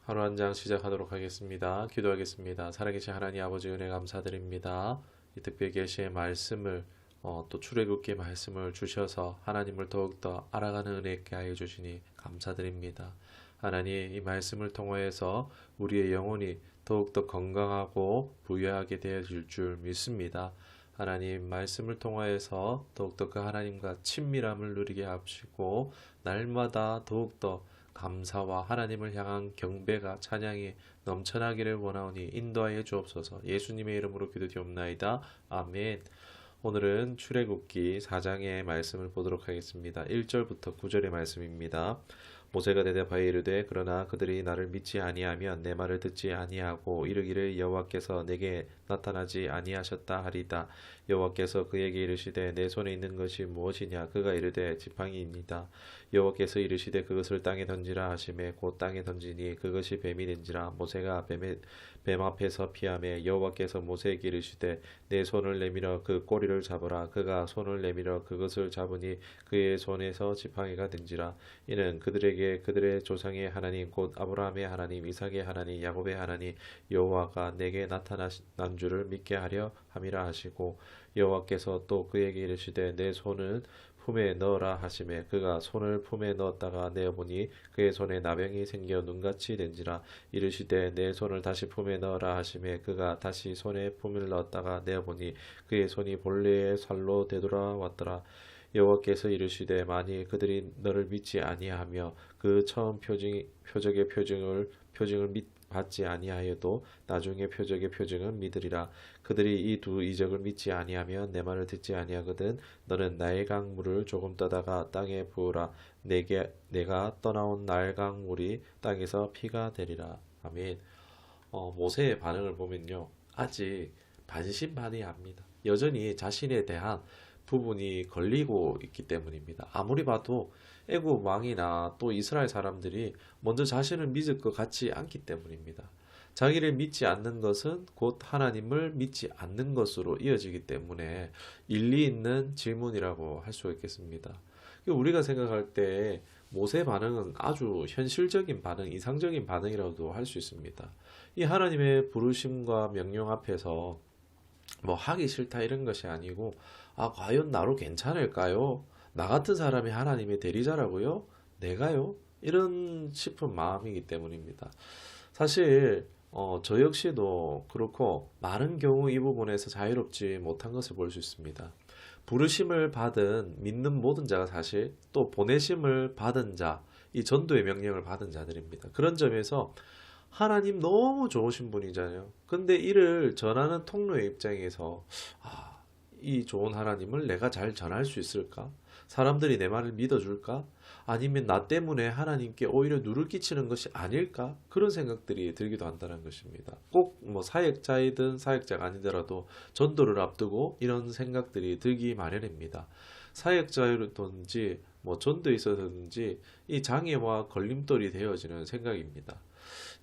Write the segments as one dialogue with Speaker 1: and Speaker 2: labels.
Speaker 1: 하루 한 장 시작하도록 하겠습니다. 기도하겠습니다. 살아계신 하나님 아버지 은혜 감사드립니다. 이 특별 계시의 말씀을 또 출애굽기의 말씀을 주셔서 하나님을 더욱더 알아가는 은혜 있게 하여 주시니 감사드립니다. 하나님 이 말씀을 통하여서 우리의 영혼이 더욱더 건강하고 부유하게 되어질 줄 믿습니다. 하나님 말씀을 통하여서 더욱더 그 하나님과 친밀함을 누리게 하시고 날마다 더욱더 감사와 하나님을 향한 경배가 찬양이 넘쳐나기를 원하오니 인도하여 주옵소서. 예수님의 이름으로 기도드리옵나이다. 아멘. 오늘은 출애굽기 4장의 말씀을 보도록 하겠습니다. 1절부터 9절의 말씀입니다. 모세가 대답하여 이르되 그러나 그들이 나를 믿지 아니하면 내 말을 듣지 아니하고 이르기를 여호와께서 내게 나타나지 아니하셨다 하리다. 여호와께서 그에게 이르시되 내 손에 있는 것이 무엇이냐. 그가 이르되 지팡이입니다. 여호와께서 이르시되 그것을 땅에 던지라 하시매 곧 땅에 던지니 그것이 뱀이 된지라. 모세가 뱀 앞에서 피하매 여호와께서 모세에게 이르시되 내 손을 내밀어 그 꼬리를 잡으라. 그가 손을 내밀어 그것을 잡으니 그의 손에서 지팡이가 된지라. 이는 그들에게 그들의 조상의 하나님 곧 아브라함의 하나님 이삭의 하나님 야곱의 하나님 여호와가 내게 나타난 줄을 믿게 하려 함이라 하시고 여호와께서 또 그에게 이르시되 내 손을 품에 넣어라 하시매 그가 손을 품에 넣었다가 내어보니 그의 손에 나병이 생겨 눈같이 된지라. 이르시되 내 손을 다시 품에 넣어라 하시매 그가 다시 손에 품을 넣었다가 내어보니 그의 손이 본래의 살로 되돌아왔더라. 여호와께서 이르시되 만일 그들이 너를 믿지 아니하며 그 처음 표적의 표징을 받지 아니하여도 나중에 표적의 표징을 믿으리라. 그들이 이 두 이적을 믿지 아니하면 내 말을 듣지 아니하거든 너는 나의 강물을 조금 떠다가 땅에 부으라. 내가 떠나온 나의 강물이 땅에서 피가 되리라. 아멘. 모세의 반응을 보면요, 아직 반신반의합니다. 여전히 자신에 대한 부분이 걸리고 있기 때문입니다. 아무리 봐도 애굽 왕이나 또 이스라엘 사람들이 먼저 자신을 믿을 것 같지 않기 때문입니다. 자기를 믿지 않는 것은 곧 하나님을 믿지 않는 것으로 이어지기 때문에 일리 있는 질문이라고 할 수 있겠습니다. 우리가 생각할 때 모세 반응은 아주 현실적인 반응, 이상적인 반응이라고도 할 수 있습니다. 이 하나님의 부르심과 명령 앞에서 뭐 하기 싫다 이런 것이 아니고, 과연 나로 괜찮을까요? 나 같은 사람이 하나님의 대리자라고요? 내가요? 이런 싶은 마음이기 때문입니다. 사실 저 역시도 그렇고 많은 경우 이 부분에서 자유롭지 못한 것을 볼 수 있습니다. 부르심을 받은 믿는 모든 자가 사실 또 보내심을 받은 자, 이 전도의 명령을 받은 자들입니다. 그런 점에서 하나님 너무 좋으신 분이잖아요. 근데 이를 전하는 통로의 입장에서 이 좋은 하나님을 내가 잘 전할 수 있을까? 사람들이 내 말을 믿어줄까? 아니면 나 때문에 하나님께 오히려 누를 끼치는 것이 아닐까? 그런 생각들이 들기도 한다는 것입니다. 꼭 뭐 사역자이든 사역자가 아니더라도 전도를 앞두고 이런 생각들이 들기 마련입니다. 사역자이든지 뭐 전도에 있어서든지 이 장애와 걸림돌이 되어지는 생각입니다.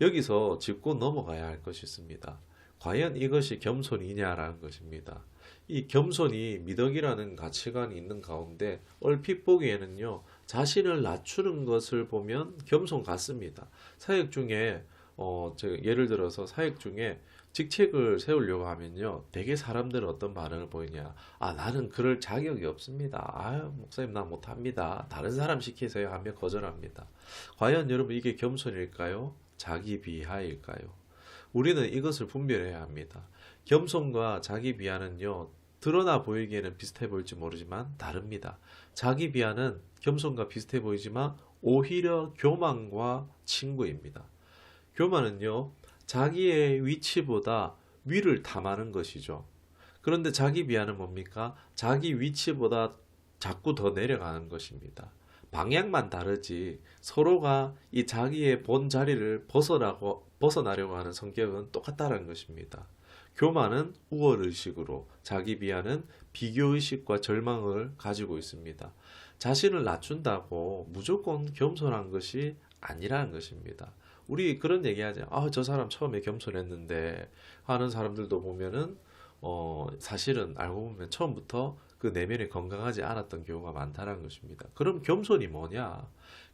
Speaker 1: 여기서 짚고 넘어가야 할 것이 있습니다. 과연 이것이 겸손이냐라는 것입니다. 이 겸손이 미덕이라는 가치관이 있는 가운데 얼핏 보기에는요, 자신을 낮추는 것을 보면 겸손 같습니다. 사역 중에 예를 들어서 사역 중에 직책을 세우려고 하면요, 대개 사람들은 어떤 반응을 보이냐. 나는 그럴 자격이 없습니다. 목사님 나 못합니다. 다른 사람 시키세요 하며 거절합니다. 과연 여러분 이게 겸손일까요? 자기 비하일까요? 우리는 이것을 분별해야 합니다. 겸손과 자기 비하는요, 드러나 보이기에는 비슷해 보일지 모르지만 다릅니다. 자기 비하는 겸손과 비슷해 보이지만 오히려 교만과 친구입니다. 교만은요, 자기의 위치보다 위를 탐하는 것이죠. 그런데 자기 비하는 뭡니까? 자기 위치보다 자꾸 더 내려가는 것입니다. 방향만 다르지 서로가 이 자기의 본 자리를 벗어나려고 하는 성격은 똑같다는 것입니다. 교만은 우월의식으로, 자기 비하는 비교의식과 절망을 가지고 있습니다. 자신을 낮춘다고 무조건 겸손한 것이 아니라는 것입니다. 우리 그런 얘기하죠. 저 사람 처음에 겸손했는데 하는 사람들도 보면은 사실은 알고 보면 처음부터 그 내면이 건강하지 않았던 경우가 많다는 것입니다. 그럼 겸손이 뭐냐?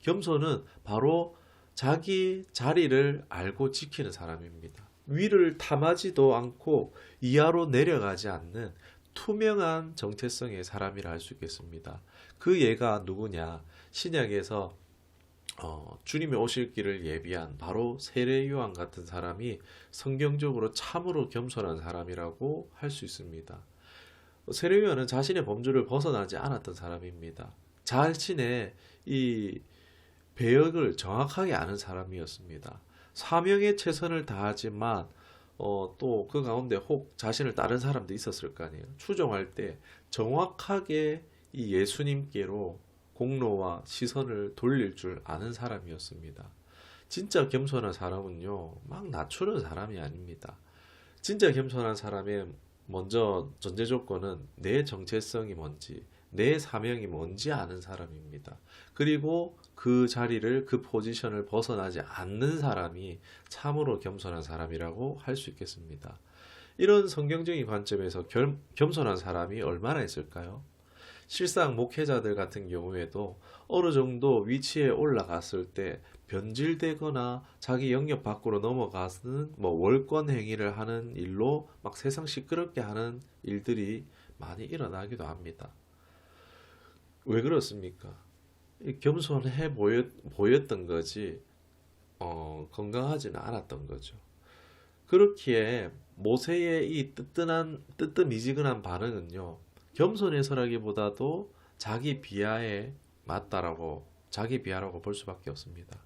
Speaker 1: 겸손은 바로 자기 자리를 알고 지키는 사람입니다. 위를 탐하지도 않고 이하로 내려가지 않는 투명한 정체성의 사람이라 할 수 있겠습니다. 그 예가 누구냐? 신약에서 주님이 오실 길을 예비한 바로 세례 요한 같은 사람이 성경적으로 참으로 겸손한 사람이라고 할 수 있습니다. 세례 요한은 자신의 범주를 벗어나지 않았던 사람입니다. 자신의 이 배역을 정확하게 아는 사람이었습니다. 사명에 최선을 다하지만 또 그 가운데 혹 자신을 따른 사람도 있었을 거 아니에요. 추종할 때 정확하게 이 예수님께로 공로와 시선을 돌릴 줄 아는 사람이었습니다. 진짜 겸손한 사람은요, 막 낮추는 사람이 아닙니다. 진짜 겸손한 사람의 먼저 전제 조건은 내 정체성이 뭔지, 내 사명이 뭔지 아는 사람입니다. 그리고 그 자리를, 그 포지션을 벗어나지 않는 사람이 참으로 겸손한 사람이라고 할 수 있겠습니다. 이런 성경적인 관점에서 겸손한 사람이 얼마나 있을까요? 실상 목회자들 같은 경우에도 어느 정도 위치에 올라갔을 때 변질되거나 자기 영역 밖으로 넘어가는 월권 행위를 하는 일로 막 세상 시끄럽게 하는 일들이 많이 일어나기도 합니다. 왜 그렇습니까? 겸손해 보였던 거지 건강하지는 않았던 거죠. 그렇기에 모세의 이 뜨뜻미지근한 반응은요, 겸손해서라기보다도 자기 비하에 맞다라고, 자기 비하라고 볼 수밖에 없습니다.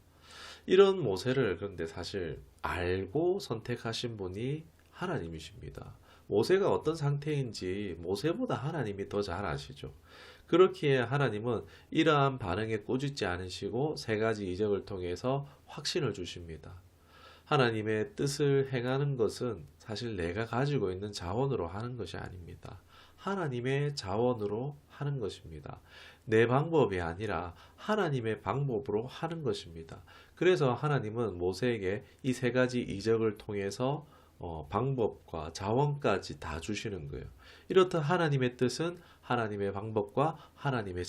Speaker 1: 이런 모세를 그런데 사실 알고 선택하신 분이 하나님이십니다. 모세가 어떤 상태인지 모세보다 하나님이 더 잘 아시죠. 그렇기에 하나님은 이러한 반응에 꾸짖지 않으시고 세 가지 이적을 통해서 확신을 주십니다. 하나님의 뜻을 행하는 것은 사실 내가 가지고 있는 자원으로 하는 것이 아닙니다. 하나님의 자원으로 하는 것입니다. 내 방법이 아니라 하나님의 방법으로 하는 것입니다. 그래서 하나님은 모세에게 이 세 가지 이적을 통해서 방법과 자원까지 다 주시는 거예요. 이렇듯 하나님의 뜻은 하나님의 방법과 하나님의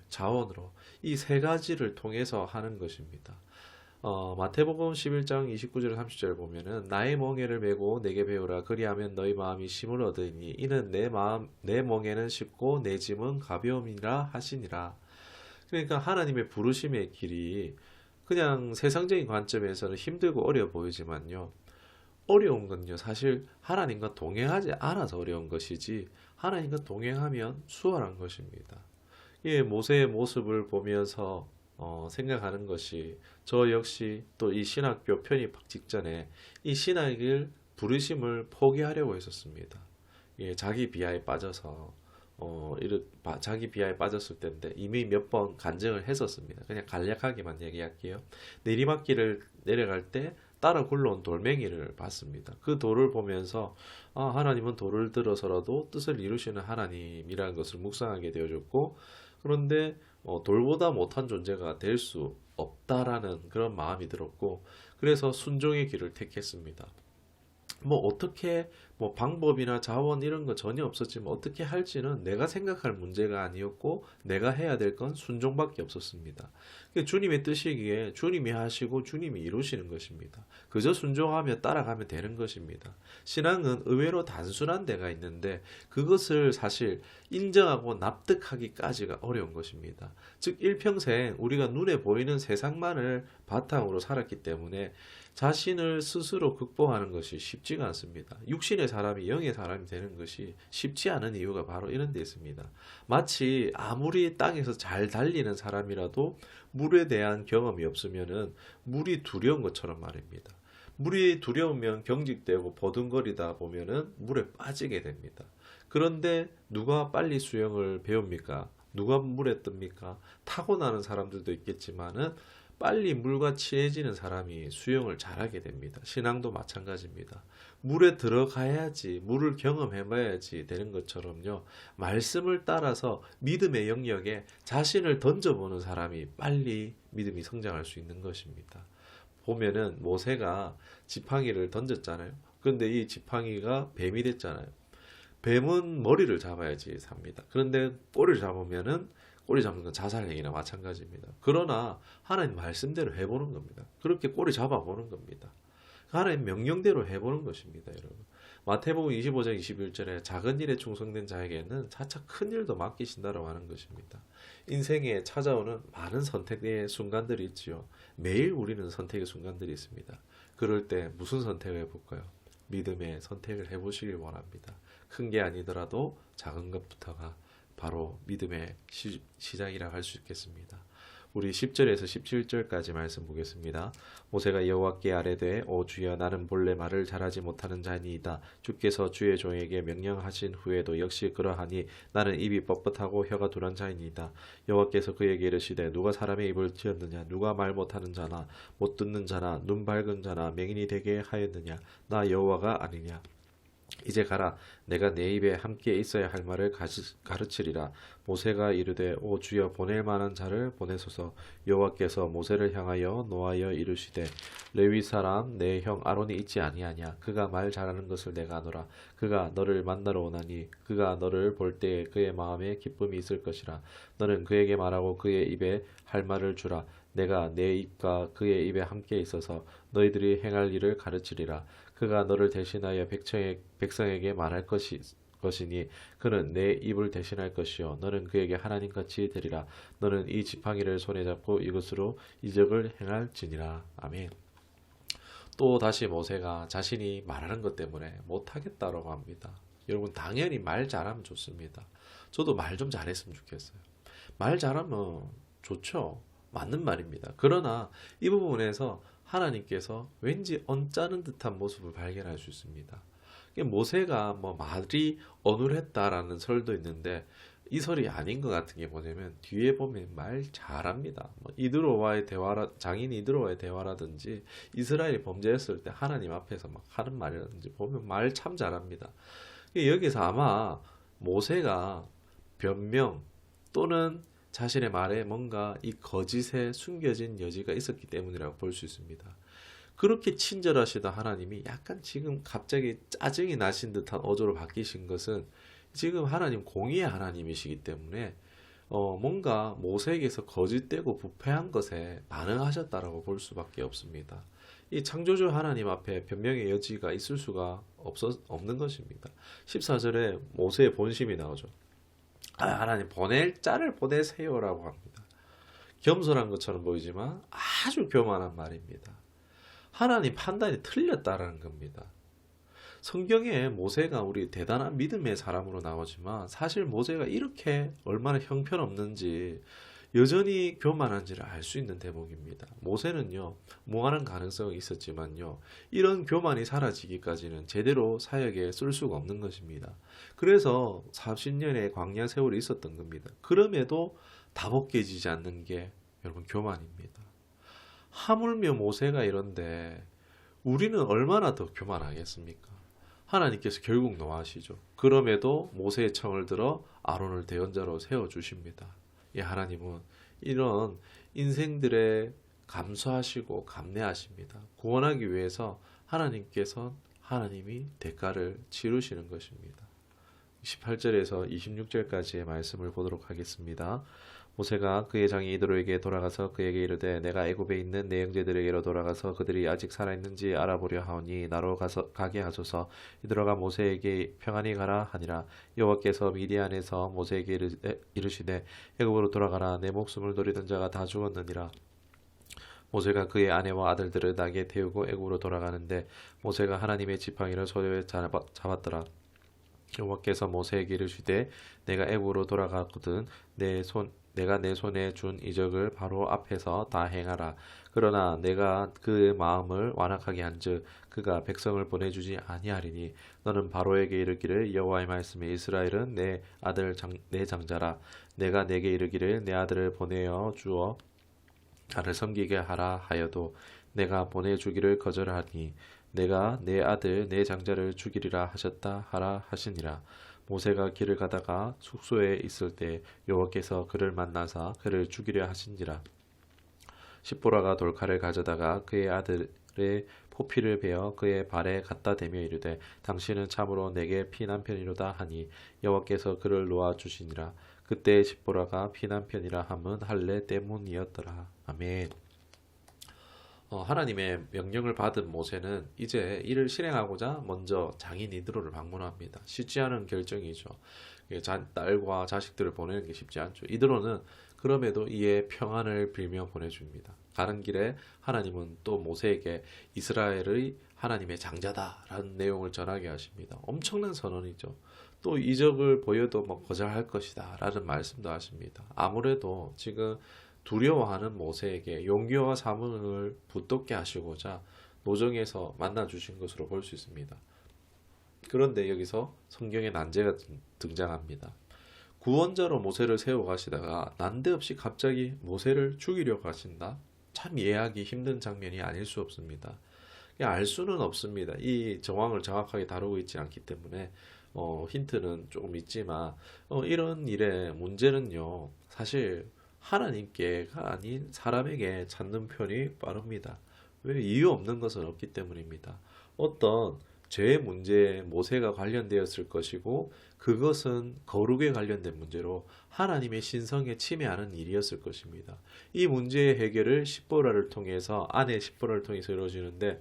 Speaker 1: 자원으로 이 세 가지를 통해서 하는 것입니다. 마태복음 11장 29절 30절 보면은 나의 멍에를 메고 내게 배우라 그리하면 너희 마음이 쉼을 얻으니 이는 내 멍에는 쉽고 내 짐은 가벼움이라 하시니라. 그러니까 하나님의 부르심의 길이 그냥 세상적인 관점에서는 힘들고 어려워 보이지만요, 어려운 건요, 사실 하나님과 동행하지 않아서 어려운 것이지 하나님과 동행하면 수월한 것입니다. 예, 모세의 모습을 보면서 생각하는 것이, 저 역시 또 이 신학교 편입학 직전에 이 신학을 부르심을 포기하려고 했었습니다. 예, 자기 비하에 빠져서 자기 비하에 빠졌을 때인데 이미 몇 번 간증을 했었습니다. 그냥 간략하게만 얘기할게요. 내리막길을 내려갈 때 따라 굴러온 돌멩이를 봤습니다. 그 돌을 보면서 하나님은 돌을 들어서라도 뜻을 이루시는 하나님이라는 것을 묵상하게 되어졌고, 그런데 돌보다 못한 존재가 될 수 없다라는 그런 마음이 들었고, 그래서 순종의 길을 택했습니다. 어떻게 방법이나 자원 이런 거 전혀 없었지만 어떻게 할지는 내가 생각할 문제가 아니었고 내가 해야 될 건 순종밖에 없었습니다. 주님의 뜻이기에 주님이 하시고 주님이 이루시는 것입니다. 그저 순종하며 따라가면 되는 것입니다. 신앙은 의외로 단순한 데가 있는데 그것을 사실 인정하고 납득하기까지가 어려운 것입니다. 즉 일평생 우리가 눈에 보이는 세상만을 바탕으로 살았기 때문에 자신을 스스로 극복하는 것이 쉽지가 않습니다. 육신의 사람이 영의 사람이 되는 것이 쉽지 않은 이유가 바로 이런 데 있습니다. 마치 아무리 땅에서 잘 달리는 사람이라도 물에 대한 경험이 없으면은 물이 두려운 것처럼 말입니다. 물이 두려우면 경직되고 버둥거리다 보면은 물에 빠지게 됩니다. 그런데 누가 빨리 수영을 배웁니까? 누가 물에 뜹니까? 타고나는 사람들도 있겠지만은 빨리 물과 친해지는 사람이 수영을 잘하게 됩니다. 신앙도 마찬가지입니다. 물에 들어가야지, 물을 경험해봐야지 되는 것처럼요, 말씀을 따라서 믿음의 영역에 자신을 던져보는 사람이 빨리 믿음이 성장할 수 있는 것입니다. 보면은 모세가 지팡이를 던졌잖아요. 그런데 이 지팡이가 뱀이 됐잖아요. 뱀은 머리를 잡아야지 삽니다. 그런데 꼬리를 잡으면은 꼬리 잡는 건 자살행위나 마찬가지입니다. 그러나 하나님 말씀대로 해보는 겁니다. 그렇게 꼬리 잡아보는 겁니다. 하나님 명령대로 해보는 것입니다, 여러분. 마태복음 25장 21절에 작은 일에 충성된 자에게는 차차 큰 일도 맡기신다라고 하는 것입니다. 인생에 찾아오는 많은 선택의 순간들이 있지요. 매일 우리는 선택의 순간들이 있습니다. 그럴 때 무슨 선택을 해볼까요? 믿음의 선택을 해보시길 원합니다. 큰 게 아니더라도 작은 것부터가 바로 믿음의 시작이라고 할 수 있겠습니다. 우리 10절에서 17절까지 말씀 보겠습니다. 모세가 여호와께 아뢰되 오 주여 나는 본래 말을 잘하지 못하는 자니이다. 주께서 주의 종에게 명령하신 후에도 역시 그러하니 나는 입이 뻣뻣하고 혀가 둔한 자이니이다. 여호와께서 그에게 이르시되 누가 사람의 입을 지었느냐 누가 말 못하는 자나 못 듣는 자나 눈 밝은 자나 맹인이 되게 하였느냐 나 여호와가 아니냐. 이제 가라 내가 내 입에 함께 있어야 할 말을 가르치리라. 모세가 이르되 오 주여 보낼 만한 자를 보내소서. 여호와께서 모세를 향하여 노하여 이르시되 레위 사람 내 형 아론이 있지 아니하냐. 그가 말 잘하는 것을 내가 아노라. 그가 너를 만나러 오나니 그가 너를 볼 때에 그의 마음에 기쁨이 있을 것이라. 너는 그에게 말하고 그의 입에 할 말을 주라. 내가 내 입과 그의 입에 함께 있어서 너희들이 행할 일을 가르치리라. 그가 너를 대신하여 백성에게 말할 것이니 그는 내 입을 대신할 것이요 너는 그에게 하나님같이 되리라. 너는 이 지팡이를 손에 잡고 이것으로 이적을 행할지니라. 아멘. 또 다시 모세가 자신이 말하는 것 때문에 못하겠다라고 합니다. 여러분 당연히 말 잘하면 좋습니다. 저도 말 좀 잘했으면 좋겠어요. 말 잘하면 좋죠. 맞는 말입니다. 그러나 이 부분에서 하나님께서 왠지 언짢은 듯한 모습을 발견할 수 있습니다. 모세가 뭐 말이 어눌했다라는 설도 있는데 이 설이 아닌 것 같은 게 뭐냐면 뒤에 보면 말 잘합니다. 뭐 장인 이드로와의 대화라든지 이스라엘이 범죄했을 때 하나님 앞에서 막 하는 말이라든지 보면 말 참 잘합니다. 여기서 아마 모세가 변명 또는 자신의 말에 뭔가 이 거짓에 숨겨진 여지가 있었기 때문이라고 볼 수 있습니다. 그렇게 친절하시던 하나님이 약간 지금 갑자기 짜증이 나신 듯한 어조로 바뀌신 것은 지금 하나님 공의의 하나님이시기 때문에 뭔가 모세에게서 거짓되고 부패한 것에 반응하셨다라고 볼 수밖에 없습니다. 이 창조주 하나님 앞에 변명의 여지가 있을 수가 없는 것입니다. 14절에 모세의 본심이 나오죠. 하나님 보낼 자를 보내세요라고 합니다. 겸손한 것처럼 보이지만 아주 교만한 말입니다. 하나님 판단이 틀렸다라는 겁니다. 성경에 모세가 우리 대단한 믿음의 사람으로 나오지만 사실 모세가 이렇게 얼마나 형편없는지 여전히 교만한지를 알 수 있는 대목입니다. 모세는요 무한한 가능성이 있었지만요 이런 교만이 사라지기까지는 제대로 사역에 쓸 수가 없는 것입니다. 그래서 40년의 광야 세월이 있었던 겁니다. 그럼에도 다 벗겨지지 않는 게 여러분 교만입니다. 하물며 모세가 이런데 우리는 얼마나 더 교만하겠습니까? 하나님께서 결국 노하시죠. 그럼에도 모세의 청을 들어 아론을 대언자로 세워주십니다. 예, 하나님은 이런 인생들의 감수하시고 감내하십니다. 구원하기 위해서 하나님이 대가를 치르시는 것입니다. 18절에서 26절까지의 말씀을 보도록 하겠습니다. 모세가 그의 장인 이드로에게 돌아가서 그에게 이르되 내가 애굽에 있는 내 형제들에게로 돌아가서 그들이 아직 살아있는지 알아보려 하오니 나로 가게 하소서. 이드로가 모세에게 평안히 가라 하니라. 여호와께서 미디안에서 모세에게 이르시되 애굽으로 돌아가라. 내 목숨을 노리던 자가 다 죽었느니라. 모세가 그의 아내와 아들들을 낙에 태우고 애굽으로 돌아가는데 모세가 하나님의 지팡이를 손에 잡았더라. 여호와께서 모세에게 이르시되 내가 애굽으로 돌아갔거든 내가 내 손에 준 이적을 바로 앞에서 다 행하라. 그러나 내가 그 마음을 완악하게 한즉 그가 백성을 보내주지 아니하리니 너는 바로에게 이르기를 여호와의 말씀에 이스라엘은 내 장자라. 내가 내게 이르기를 내 아들을 보내어 주어 나를 섬기게 하라 하여도 내가 보내주기를 거절하니 내가 내 아들 내 장자를 죽이리라 하셨다 하라 하시니라. 모세가 길을 가다가 숙소에 있을 때 여호와께서 그를 만나사 그를 죽이려 하신지라. 십보라가 돌칼을 가져다가 그의 아들의 포피를 베어 그의 발에 갖다 대며 이르되 당신은 참으로 내게 피난편이로다 하니 여호와께서 그를 놓아 주시니라. 그때 십보라가 피난편이라 함은 할례 때문이었더라. 아멘. 하나님의 명령을 받은 모세는 이제 이를 실행하고자 먼저 장인 이드로를 방문합니다. 쉽지 않은 결정이죠. 딸과 자식들을 보내는 게 쉽지 않죠. 이드로는 그럼에도 이에 평안을 빌며 보내줍니다. 가는 길에 하나님은 또 모세에게 이스라엘의 하나님의 장자다라는 내용을 전하게 하십니다. 엄청난 선언이죠. 또 이적을 보여도 뭐 거절할 것이다 라는 말씀도 하십니다. 아무래도 지금 두려워하는 모세에게 용기와 사명을 붙돋게 하시고자 노정에서 만나 주신 것으로 볼 수 있습니다. 그런데 여기서 성경에 난제가 등장합니다. 구원자로 모세를 세워 가시다가 난데없이 갑자기 모세를 죽이려고 하신다. 참 이해하기 힘든 장면이 아닐 수 없습니다. 알 수는 없습니다. 이 정황을 정확하게 다루고 있지 않기 때문에 힌트는 조금 있지만 이런 일의 문제는요. 사실 하나님께가 아닌 사람에게 찾는 편이 빠릅니다. 왜? 이유 없는 것은 없기 때문입니다. 어떤 죄의 문제에 모세가 관련되었을 것이고 그것은 거룩에 관련된 문제로 하나님의 신성에 침해하는 일이었을 것입니다. 이 문제의 해결을 십보라를 통해서 아내 십보라를 통해서 이루어지는데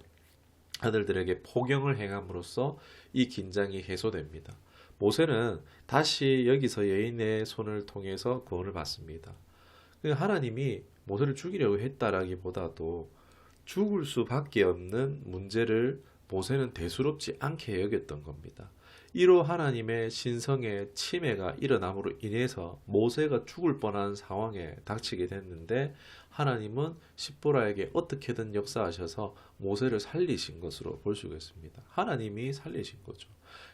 Speaker 1: 아들들에게 포경을 행함으로써 이 긴장이 해소됩니다. 모세는 다시 여기서 여인의 손을 통해서 구원을 받습니다. 하나님이 모세를 죽이려고 했다라기보다도 죽을 수밖에 없는 문제를 모세는 대수롭지 않게 여겼던 겁니다. 이로 하나님의 신성의 침해가 일어남으로 인해서 모세가 죽을 뻔한 상황에 닥치게 됐는데 하나님은 십보라에게 어떻게든 역사하셔서 모세를 살리신 것으로 볼 수가 있습니다. 하나님이 살리신 거죠.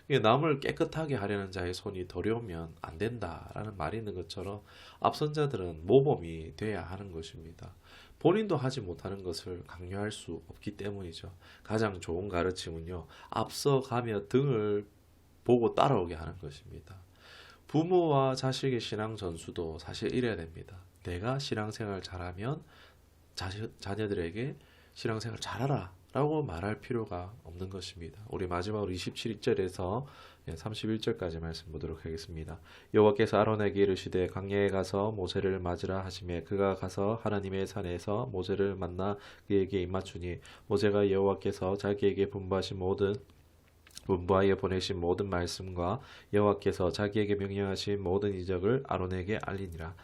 Speaker 1: 남을 깨끗하게 하려는 자의 손이 더러우면 안 된다라는 말이 있는 것처럼 앞선 자들은 모범이 돼야 하는 것입니다. 본인도 하지 못하는 것을 강요할 수 없기 때문이죠. 가장 좋은 가르침은요. 앞서가며 등을 보고 따라오게 하는 것입니다. 부모와 자식의 신앙 전수도 사실 이래야 됩니다. 내가 신앙생활 잘하면 자녀들에게 신앙생활 잘하라 라고 말할 필요가 없는 것입니다. 우리 마지막으로 27절에서 31절까지 말씀 보도록 하겠습니다. 여호와께서 아론에게 이르시되 광야에 가서 모세를 맞으라 하시매 그가 가서 하나님의 산에서 모세를 만나 그에게 입맞추니 모세가 여호와께서 자기에게 분부하여 보내신 모든 말씀과 여호와께서 자기에게 명령하신 모든 이적을 아론에게 알리니라.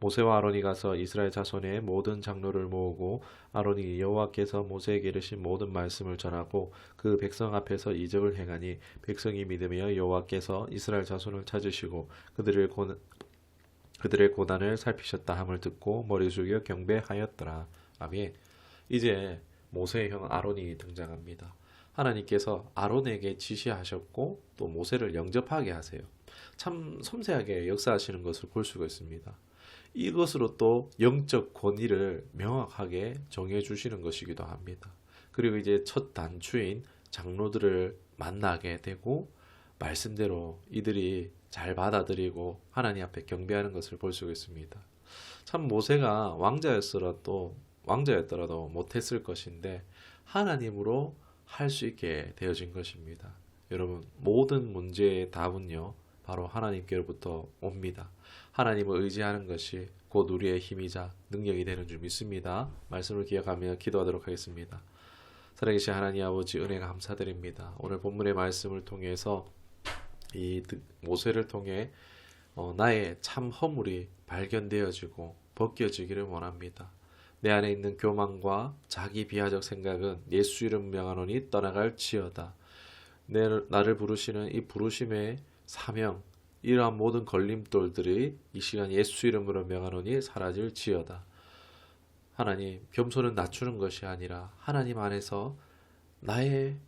Speaker 1: 모세와 아론이 가서 이스라엘 자손의 모든 장로를 모으고 아론이 여호와께서 모세에게 이르신 모든 말씀을 전하고 그 백성 앞에서 이적을 행하니 백성이 믿으며 여호와께서 이스라엘 자손을 찾으시고 그들의 고난을 살피셨다 함을 듣고 머리 숙여 경배하였더라. 아멘. 이제 모세의 형 아론이 등장합니다. 하나님께서 아론에게 지시하셨고 또 모세를 영접하게 하세요. 참 섬세하게 역사하시는 것을 볼 수가 있습니다. 이것으로 또 영적 권위를 명확하게 정해주시는 것이기도 합니다. 그리고 이제 첫 단추인 장로들을 만나게 되고 말씀대로 이들이 잘 받아들이고 하나님 앞에 경배하는 것을 볼 수가 있습니다. 참 모세가 왕자였더라도 못했을 것인데 하나님으로 할 수 있게 되어진 것입니다. 여러분 모든 문제의 답은요 바로 하나님께로부터 옵니다. 하나님을 의지하는 것이 곧 우리의 힘이자 능력이 되는 줄 믿습니다. 말씀을 기억하며 기도하도록 하겠습니다. 살아계신 하나님 아버지 은혜 감사드립니다. 오늘 본문의 말씀을 통해서 이 모세를 통해 나의 참 허물이 발견되어지고 벗겨지기를 원합니다. 내 안에 있는 교만과 자기 비하적 생각은 예수 이름 명하노니 떠나갈지어다. 나를 부르시는 이 부르심의 사명 이러한 모든 걸림돌들이 이 시간 예수 이름으로 명하노니 사라질지어다. 하나님, 겸손은 낮추는 것이 아니라 하나님 안에서 나의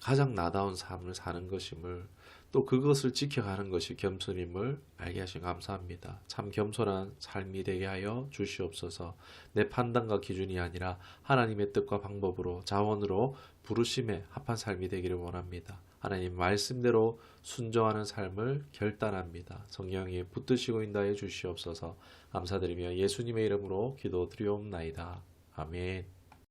Speaker 1: 가장 나다운 삶을 사는 것임을 또 그것을 지켜가는 것이 겸손임을 알게 하시 감사합니다. 참 겸손한 삶이 되게 하여 주시옵소서. 내 판단과 기준이 아니라 하나님의 뜻과 방법으로 자원으로 부르심에 합한 삶이 되기를 원합니다. 하나님 말씀대로 순종하는 삶을 결단합니다. 성령이 붙드시고 인도하여 주시옵소서. 감사드리며 예수님의 이름으로 기도드리옵나이다. 아멘.